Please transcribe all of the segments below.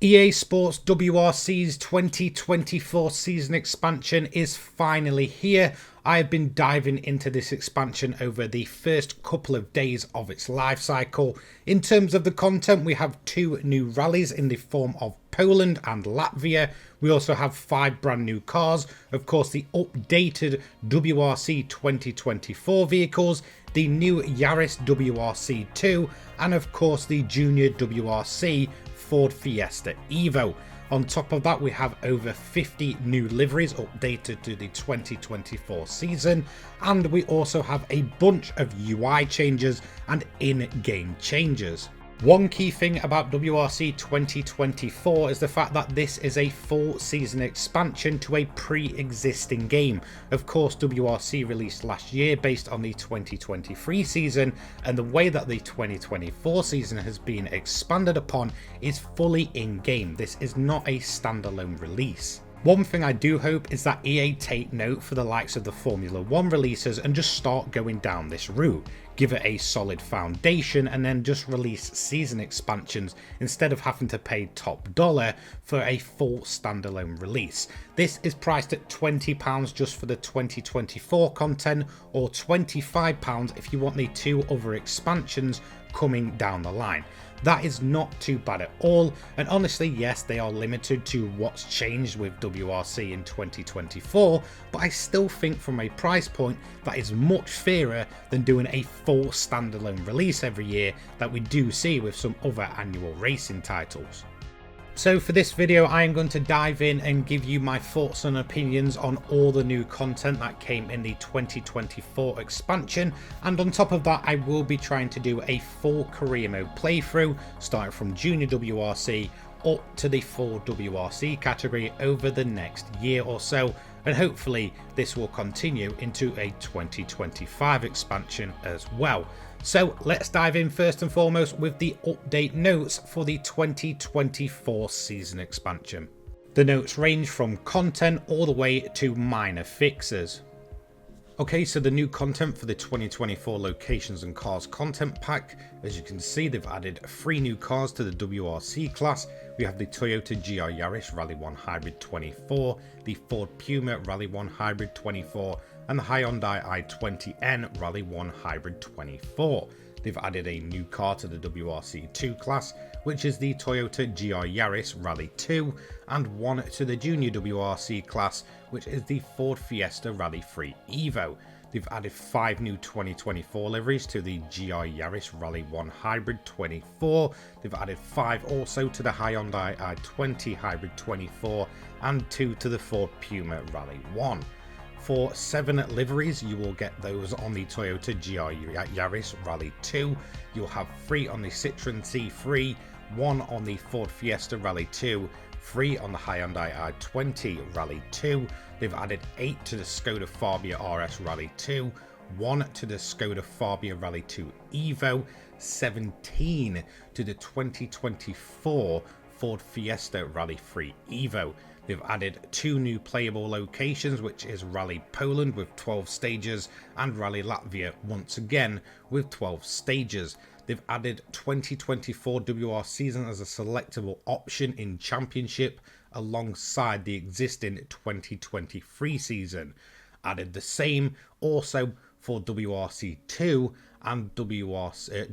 EA Sports WRC's 2024 season expansion is finally here. I have been diving into this expansion over the first couple of days of its life cycle. In terms of the content, we have 2 new rallies in the form of Poland and Latvia. We also have 5 brand new cars, of course the updated WRC 2024 vehicles, the new Yaris WRC2, and of course the Junior WRC Ford Fiesta Evo. On top of that, we have over 50 new liveries updated to the 2024 season, and we also have a bunch of UI changes and in-game changes. One key thing about WRC 2024 is the fact that this is a full season expansion to a pre-existing game. Of course, WRC released last year based on the 2023 season, and the way that the 2024 season has been expanded upon is fully in-game. This is not a standalone release. One thing I do hope is that EA take note for the likes of the Formula 1 releases and just start going down this route. Give it a solid foundation and then just release season expansions instead of having to pay top dollar for a full standalone release. This is priced at £20 just for the 2024 content, or £25 if you want the 2 other expansions coming down the line. That is not too bad at all, and honestly, yes, they are limited to what's changed with WRC in 2024, but I still think from a price point that is much fairer than doing a full standalone release every year that we do see with some other annual racing titles. So for this video, I am going to dive in and give you my thoughts and opinions on all the new content that came in the 2024 expansion, and on top of that I will be trying to do a full career mode playthrough starting from Junior WRC up to the full WRC category over the next year or so, and hopefully this will continue into a 2025 expansion as well. So let's dive in first and foremost with the update notes for the 2024 season expansion. The notes range from content all the way to minor fixes. Okay, so the new content for the 2024 locations and cars content pack, as you can see, they've added 3 new cars to the WRC class. We have the Toyota GR Yaris Rally 1 Hybrid 24, the Ford Puma Rally 1 Hybrid 24, and the Hyundai i20N Rally 1 Hybrid 24. They've added a new car to the WRC2 class, which is the Toyota GR Yaris Rally 2, and 1 to the Junior WRC class, which is the Ford Fiesta Rally 3 Evo. They've added 5 new 2024 liveries to the GR Yaris Rally 1 Hybrid 24. They've added 5 also to the Hyundai i20 Hybrid 24, and 2 to the Ford Puma Rally 1. For 7 liveries, you will get those on the Toyota GR Yaris Rally 2. You'll have 3 on the Citroen C3, 1 on the Ford Fiesta Rally 2, 3 on the Hyundai i20 Rally 2. They've added 8 to the Skoda Fabia RS Rally 2, 1 to the Skoda Fabia Rally 2 Evo, 17 to the 2024 Ford Fiesta Rally 3 Evo. They've added 2 new playable locations, which is Rally Poland with 12 stages and Rally Latvia once again with 12 stages. They've added 2024 WR season as a selectable option in Championship alongside the existing 2023 season. Added the same also for WRC2 and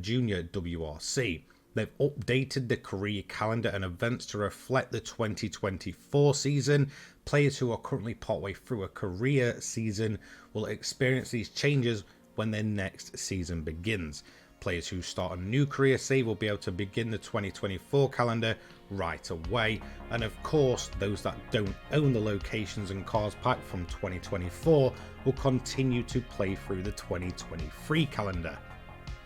Junior WRC. They've updated the career calendar and events to reflect the 2024 season. Players who are currently partway through a career season will experience these changes when their next season begins. Players who start a new career save will be able to begin the 2024 calendar right away. And of course, those that don't own the locations and cars pack from 2024 will continue to play through the 2023 calendar.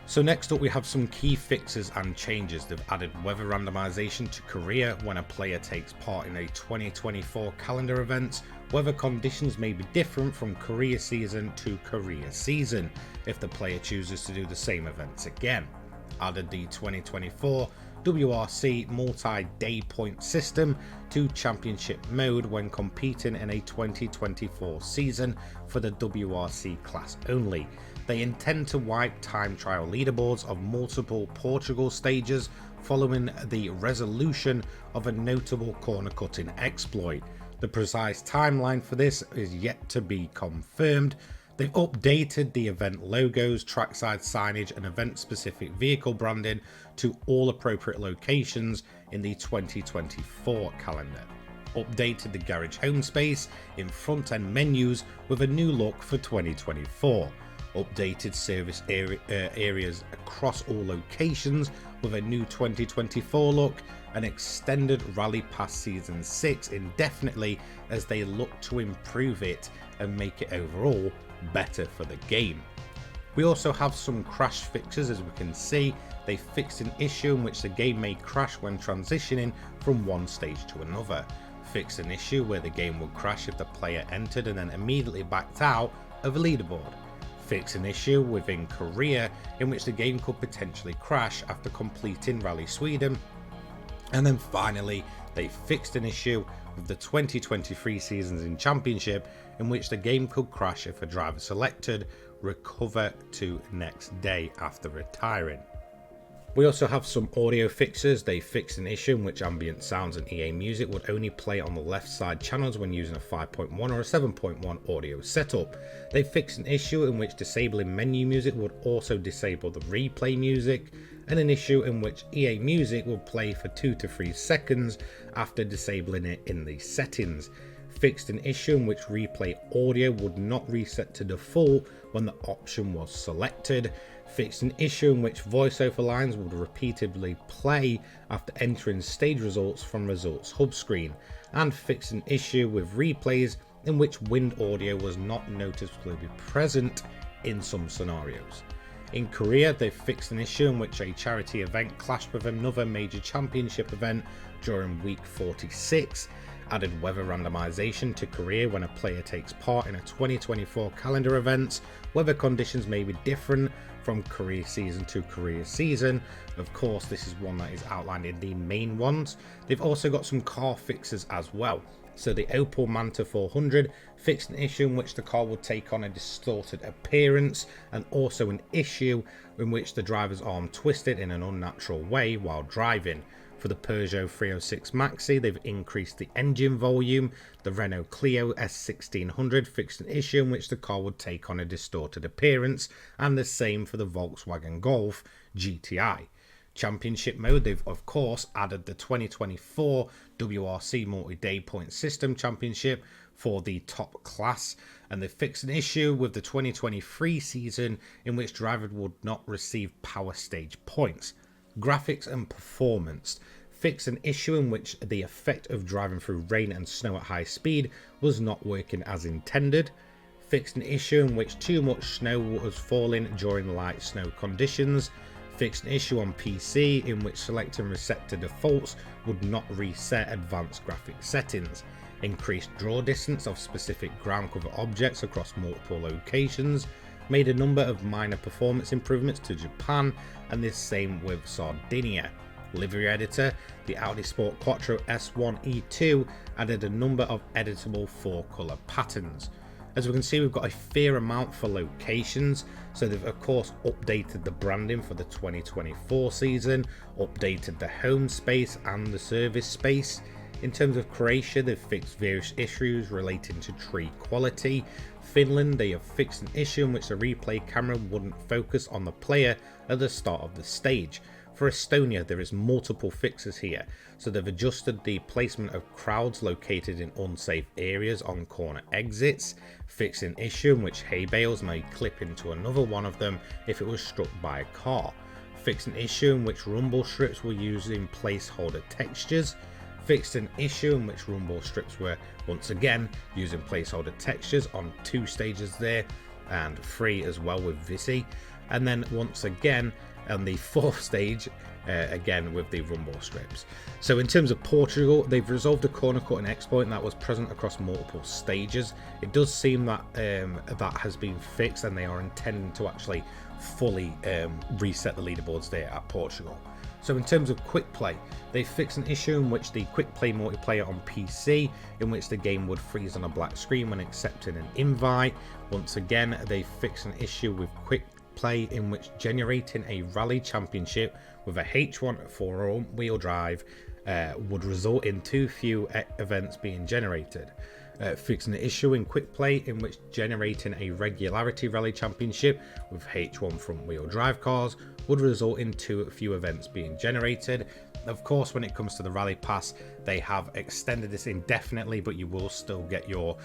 So next up we have some key fixes and changes. They've added weather randomization to career when a player takes part in a 2024 calendar event. Weather conditions may be different from career season to career season if the player chooses to do the same events again. Added the 2024 WRC multi-day point system to championship mode when competing in a 2024 season for the WRC class only. They intend to wipe time trial leaderboards of multiple Portugal stages following the resolution of a notable corner cutting exploit. The precise timeline for this is yet to be confirmed. They've updated the event logos, trackside signage and event specific vehicle branding to all appropriate locations in the 2024 calendar. Updated the garage home space in front end menus with a new look for 2024. Updated service areas across all locations with a new 2024 look, and extended Rally Pass Season 6 indefinitely as they look to improve it and make it overall better for the game. We also have some crash fixes. As we can see, they fixed an issue in which the game may crash when transitioning from one stage to another. Fixed an issue where the game would crash if the player entered and then immediately backed out of a leaderboard. Fix an issue within Korea in which the game could potentially crash after completing Rally Sweden. And then finally, they fixed an issue with the 2023 seasons in Championship in which the game could crash if a driver selected recover to next day after retiring. We also have some audio fixes. They fixed an issue in which ambient sounds and EA music would only play on the left side channels when using a 5.1 or a 7.1 audio setup. They fixed an issue in which disabling menu music would also disable the replay music, and an issue in which EA music would play for 2 to 3 seconds after disabling it in the settings. Fixed an issue in which replay audio would not reset to default when the option was selected. Fixed an issue in which voiceover lines would repeatedly play after entering stage results from results hub screen, and fixed an issue with replays in which wind audio was not noticeably present in some scenarios. In Korea, they fixed an issue in which a charity event clashed with another major championship event during week 46, added weather randomization to Korea when a player takes part in a 2024 calendar event. Weather conditions may be different from Korea season to Korea season. Of course, this is one that is outlined in the main ones. They've also got some car fixes as well. So the Opel Manta 400 fixed an issue in which the car would take on a distorted appearance, and also an issue in which the driver's arm twisted in an unnatural way while driving. For the Peugeot 306 Maxi, they've increased the engine volume. The Renault Clio S1600 fixed an issue in which the car would take on a distorted appearance, and the same for the Volkswagen Golf GTI. Championship mode, they've of course added the 2024 WRC multi-day point system championship for the top class, and they fixed an issue with the 2023 season in which drivers would not receive power stage points. Graphics and performance fixed an issue in which the effect of driving through rain and snow at high speed was not working as intended. Fixed an issue in which too much snow was falling during light snow conditions. Fixed an issue on PC in which selecting reset to defaults would not reset advanced graphic settings. Increased draw distance of specific ground cover objects across multiple locations. Made a number of minor performance improvements to Japan, and the same with Sardinia. Livery editor, the Audi Sport Quattro S1E2 added a number of editable 4-colour patterns. As we can see, we've got a fair amount for locations, so they've of course updated the branding for the 2024 season, updated the home space and the service space. In terms of Croatia, they've fixed various issues relating to tree quality. Finland, they have fixed an issue in which the replay camera wouldn't focus on the player at the start of the stage. For Estonia, there is multiple fixes here, so they've adjusted the placement of crowds located in unsafe areas on corner exits, fixed an issue in which hay bales may clip into another one of them if it was struck by a car, fixed an issue in which rumble strips were using placeholder textures, fixed an issue in which rumble strips were once again using placeholder textures on 2 stages there, and 3 as well with Visi, and then once again on the 4th stage again with the rumble strips. So in terms of Portugal, they've resolved a corner cutting exploit that was present across multiple stages. It does seem that that has been fixed, and they are intending to actually fully reset the leaderboards there at Portugal. So in terms of quick play, they fixed an issue in which the quick play multiplayer on PC, in which the game would freeze on a black screen when accepting an invite. Once again, they fixed an issue with quick play in which generating a rally championship with a H1 4-wheel drive would result in too few events being generated. Fixing an issue in quick play in which generating a regularity rally championship with H1 front wheel drive cars would result in too few events being generated. Of course, when it comes to the rally pass, they have extended this indefinitely, but you will still get your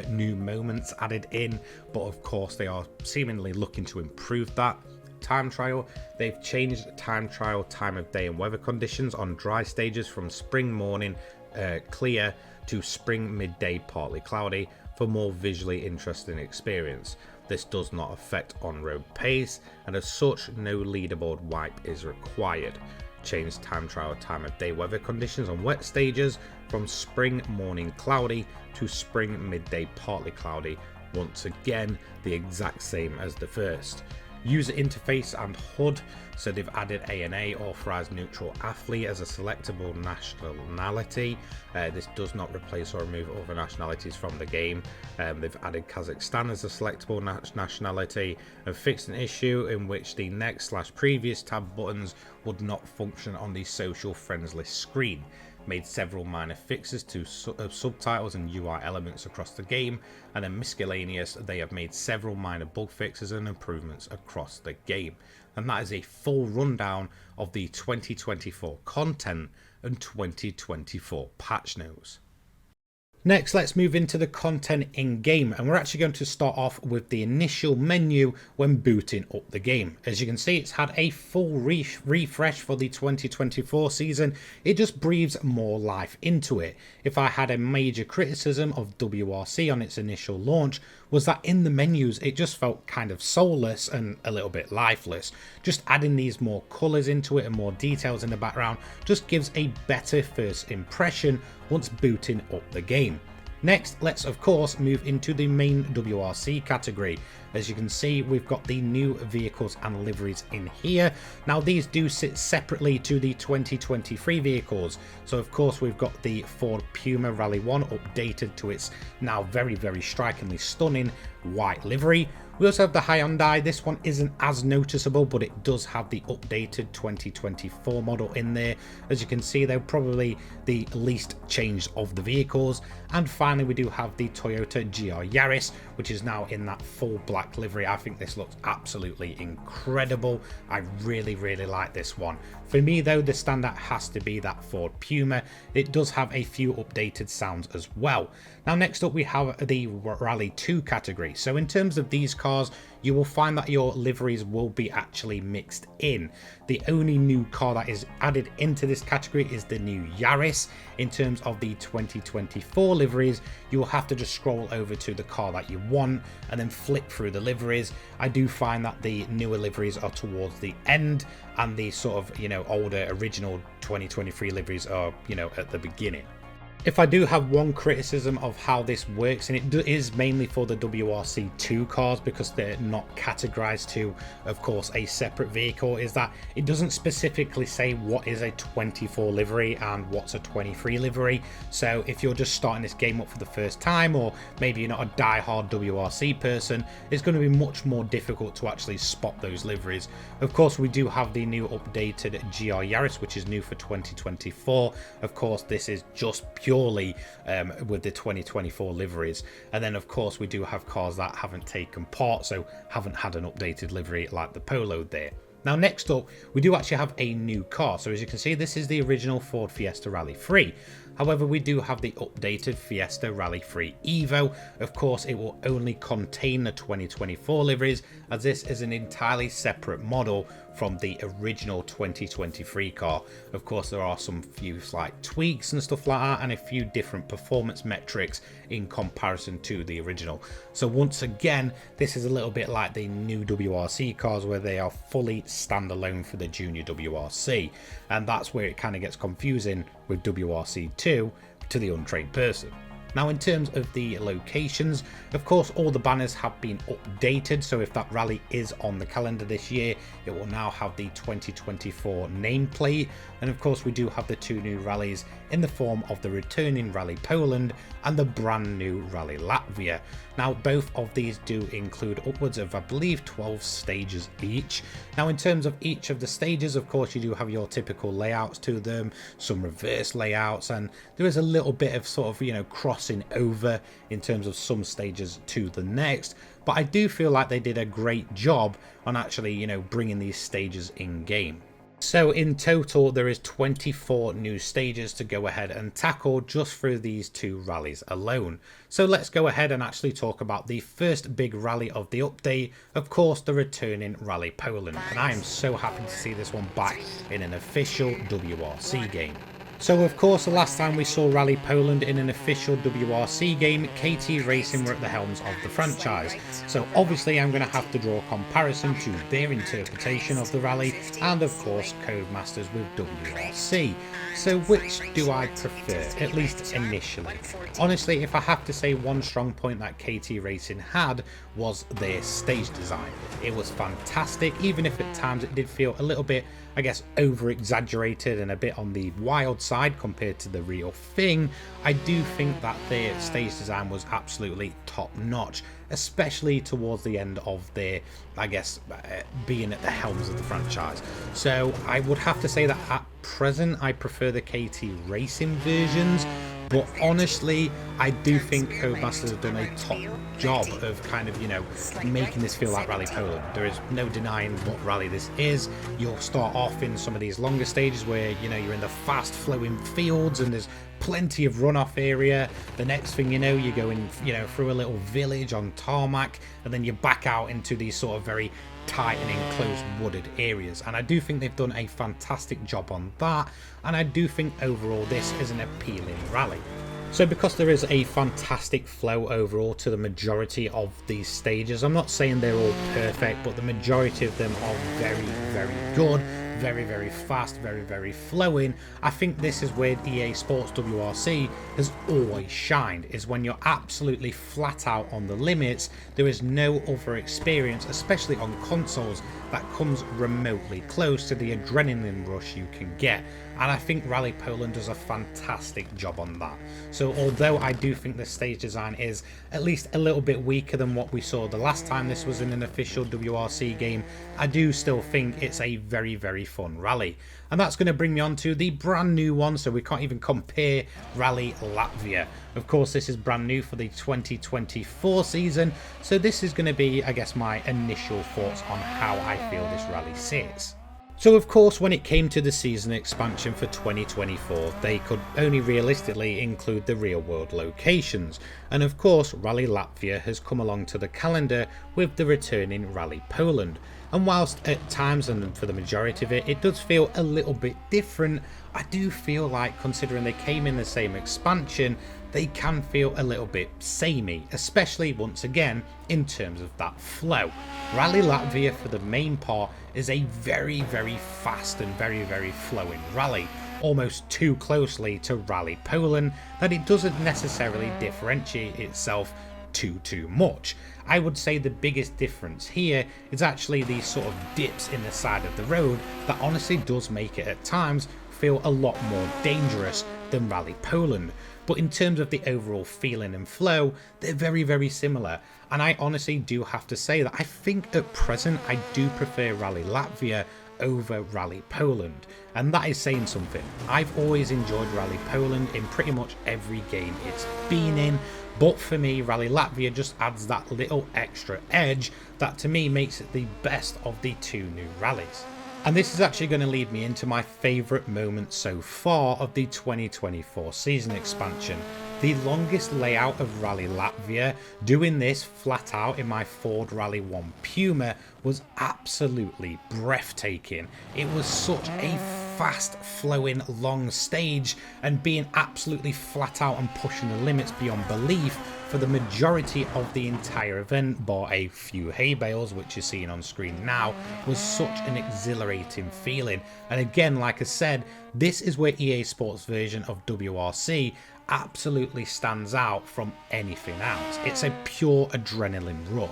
new moments added in. But of course, they are seemingly looking to improve that. Time trial, they've changed time trial time of day and weather conditions on dry stages from spring morning clear to spring midday partly cloudy for more visually interesting experience. This does not affect on-road pace, and as such no leaderboard wipe is required. Change time trial time of day weather conditions on wet stages from spring morning cloudy to spring midday partly cloudy, once again the exact same as the first. User interface and HUD, so they've added ANA, authorized neutral athlete, as a selectable nationality. This does not replace or remove other nationalities from the game. They've added Kazakhstan as a selectable nationality, and fixed an issue in which the next/previous tab buttons would not function on the social friends list screen. Made several minor fixes to subtitles and UI elements across the game, and then miscellaneous, they have made several minor bug fixes and improvements across the game. And that is a full rundown of the 2024 content and 2024 patch notes. Next, let's move into the content in-game, and we're actually going to start off with the initial menu when booting up the game. As you can see, it's had a full refresh for the 2024 season. It just breathes more life into it. If I had a major criticism of WRC on its initial launch, was that in the menus it just felt kind of soulless and a little bit lifeless. Just adding these more colours into it and more details in the background just gives a better first impression once booting up the game. Next, let's of course move into the main WRC category. As you can see, we've got the new vehicles and liveries in here. Now these do sit separately to the 2023 vehicles. So of course we've got the Ford Puma Rally 1 updated to its now very strikingly stunning white livery. We also have the Hyundai. This one isn't as noticeable, but it does have the updated 2024 model in there. As you can see, they're probably the least changed of the vehicles. And finally, we do have the Toyota GR Yaris, which is now in that full black livery. I think this looks absolutely incredible. I really like this one. For me though, the standout has to be that Ford Puma. It does have a few updated sounds as well. Now next up we have the Rally 2 category. So in terms of these cars, you will find that your liveries will be actually mixed in. The only new car that is added into this category is the new Yaris. In terms of the 2024 liveries, you will have to just scroll over to the car that you want and then flick through the liveries. I do find that the newer liveries are towards the end and the sort of, older original 2023 liveries are, at the beginning. If I do have one criticism of how this works, and it is mainly for the WRC2 cars because they're not categorized to, of course, a separate vehicle, is that it doesn't specifically say what is a 24 livery and what's a 23 livery. So if you're just starting this game up for the first time, or maybe you're not a die-hard WRC person, it's going to be much more difficult to actually spot those liveries. Of course, we do have the new updated GR Yaris, which is new for 2024. Of course, this is just purely with the 2024 liveries, and then of course we do have cars that haven't taken part, so haven't had an updated livery like the Polo there. Now next up, we do actually have a new car. So as you can see, this is the original Ford Fiesta Rally 3. However, we do have the updated Fiesta Rally 3 Evo. Of course, it will only contain the 2024 liveries, as this is an entirely separate model from the original 2023 car. Of course, there are some few slight tweaks and stuff like that, and a few different performance metrics in comparison to the original. So once again, this is a little bit like the new WRC cars, where they are fully standalone for the junior WRC, and that's where it kind of gets confusing with WRC2 to the untrained person. Now in terms of the locations, of course all the banners have been updated, so if that rally is on the calendar this year, it will now have the 2024 nameplate, and of course we do have the 2 new rallies in the form of the returning Rally Poland and the brand new Rally Latvia. Now both of these do include upwards of, I believe, 12 stages each. Now in terms of each of the stages, of course you do have your typical layouts to them, some reverse layouts, and there is a little bit of sort of, you know, crossing over in terms of some stages to the next, but I do feel like they did a great job on actually, you know, bringing these stages in game. So in total there is 24 new stages to go ahead and tackle just through these 2 rallies alone. So let's go ahead and actually talk about the first big rally of the update, of course the returning Rally Poland, and I am so happy to see this one back in an official WRC game. So of course the last time we saw Rally Poland in an official WRC game, KT Racing were at the helms of the franchise. So obviously I'm going to have to draw a comparison to their interpretation of the rally and of course Codemasters with WRC. So which do I prefer, at least initially? Honestly, if I have to say one strong point that KT Racing had was their stage design. It was fantastic, even if at times it did feel a little bit, I guess, over exaggerated and a bit on the wild side compared to the real thing. I do think that their stage design was absolutely top notch, especially towards the end of their, I guess, being at the helms of the franchise. So I would have to say that at present I prefer the KT Racing versions, but honestly I do think Codemasters have done a top job of kind of, you know, making this feel like Rally Poland. There is no denying what rally this is. You'll start off in some of these longer stages where, you know, you're in the fast flowing fields and there's plenty of runoff area. The next thing you know, you're going, you know, through a little village on tarmac, and then you're back out into these sort of very tight and enclosed wooded areas, and I do think they've done a fantastic job on that, and I do think overall this is an appealing rally. So because there is a fantastic flow overall to the majority of these stages, I'm not saying they're all perfect, but the majority of them are very, very good, very, very fast, very, very flowing. I think this is where EA Sports WRC has always shined, is when you're absolutely flat out on the limits. There is no other experience, especially on consoles, that comes remotely close to the adrenaline rush you can get, and I think Rally Poland does a fantastic job on that. So although I do think the stage design is at least a little bit weaker than what we saw the last time this was in an official WRC game, I do still think it's a very, very fun rally. And that's going to bring me on to the brand new one, so we can't even compare, Rally Latvia. Of course this is brand new for the 2024 season, so this is going to be, I guess, my initial thoughts on how I feel this rally sits. So of course when it came to the season expansion for 2024, they could only realistically include the real world locations, and of course Rally Latvia has come along to the calendar with the returning Rally Poland. And whilst at times, and for the majority of it, it does feel a little bit different, I do feel like, considering they came in the same expansion, they can feel a little bit samey, especially once again in terms of that flow. Rally Latvia for the main part is a very, very fast and very, very flowing rally, almost too closely to Rally Poland that it doesn't necessarily differentiate itself too much. I would say the biggest difference here is actually these sort of dips in the side of the road that honestly does make it at times feel a lot more dangerous than Rally Poland. But in terms of the overall feeling and flow, they're very, very similar. And I honestly do have to say that I think at present I do prefer Rally Latvia over Rally Poland, and that is saying something. I've always enjoyed Rally Poland in pretty much every game it's been in, but for me Rally Latvia just adds that little extra edge that to me makes it the best of the 2 new rallies. And this is actually going to lead me into my favourite moment so far of the 2024 season expansion. The longest layout of Rally Latvia, doing this flat out in my Ford Rally 1 Puma, was absolutely breathtaking. It was such a fast flowing long stage and being absolutely flat out and pushing the limits beyond belief for the majority of the entire event, bar a few hay bales which you're seeing on screen now, was such an exhilarating feeling. And again, like I said, this is where EA Sports version of WRC absolutely stands out from anything else. It's a pure adrenaline rush.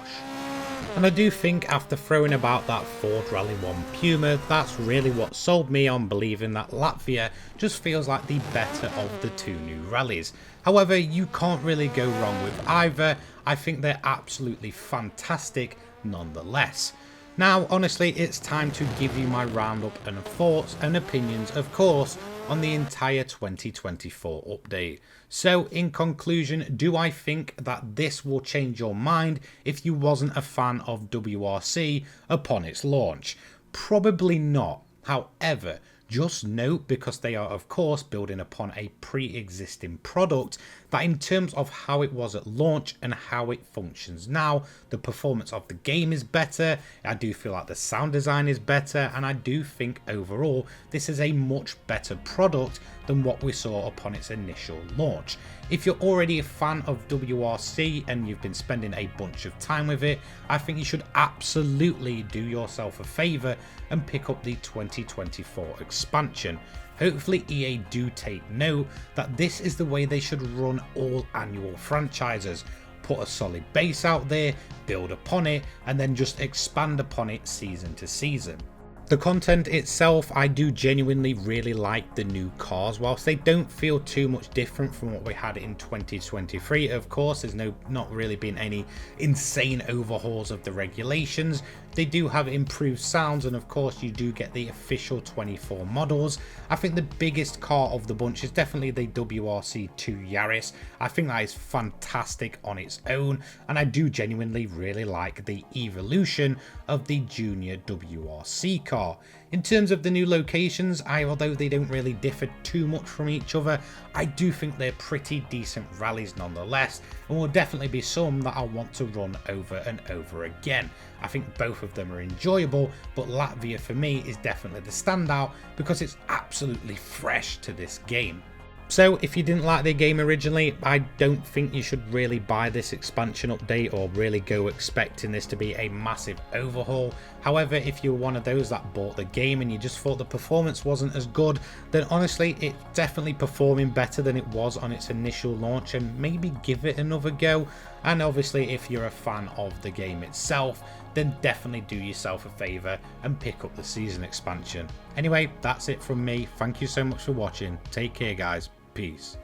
And I do think after throwing about that Ford Rally 1 Puma, that's really what sold me on believing that Latvia just feels like the better of the two new rallies. However, you can't really go wrong with either. I think they're absolutely fantastic nonetheless. Now, honestly, it's time to give you my roundup and thoughts and opinions, of course, on the entire 2024 update. So, in conclusion, do I think that this will change your mind if you wasn't a fan of WRC upon its launch? Probably not. However, just note, because they are of course building upon a pre-existing product, that in terms of how it was at launch and how it functions now, the performance of the game is better, I do feel like the sound design is better, and I do think overall this is a much better product than what we saw upon its initial launch. If you're already a fan of WRC and you've been spending a bunch of time with it, I think you should absolutely do yourself a favour and pick up the 2024 expansion. Hopefully EA do take note that this is the way they should run all annual franchises. Put a solid base out there, build upon it, and then just expand upon it season to season. The content itself, I do genuinely really like the new cars. Whilst they don't feel too much different from what we had in 2023, of course, there's not really been any insane overhauls of the regulations. They do have improved sounds, and of course you do get the official 24 models. I think the biggest car of the bunch is definitely the WRC2 Yaris. I think that is fantastic on its own, and I do genuinely really like the evolution of the junior WRC car. In terms of the new locations, although they don't really differ too much from each other, I do think they're pretty decent rallies nonetheless, and will definitely be some that I'll want to run over and over again. I think both of them are enjoyable, but Latvia for me is definitely the standout because it's absolutely fresh to this game. So if you didn't like the game originally, I don't think you should really buy this expansion update or really go expecting this to be a massive overhaul. However, if you're one of those that bought the game and you just thought the performance wasn't as good, then honestly it's definitely performing better than it was on its initial launch, and maybe give it another go. And obviously if you're a fan of the game itself, then definitely do yourself a favour and pick up the season expansion. Anyway, that's it from me. Thank you so much for watching. Take care guys. Peace.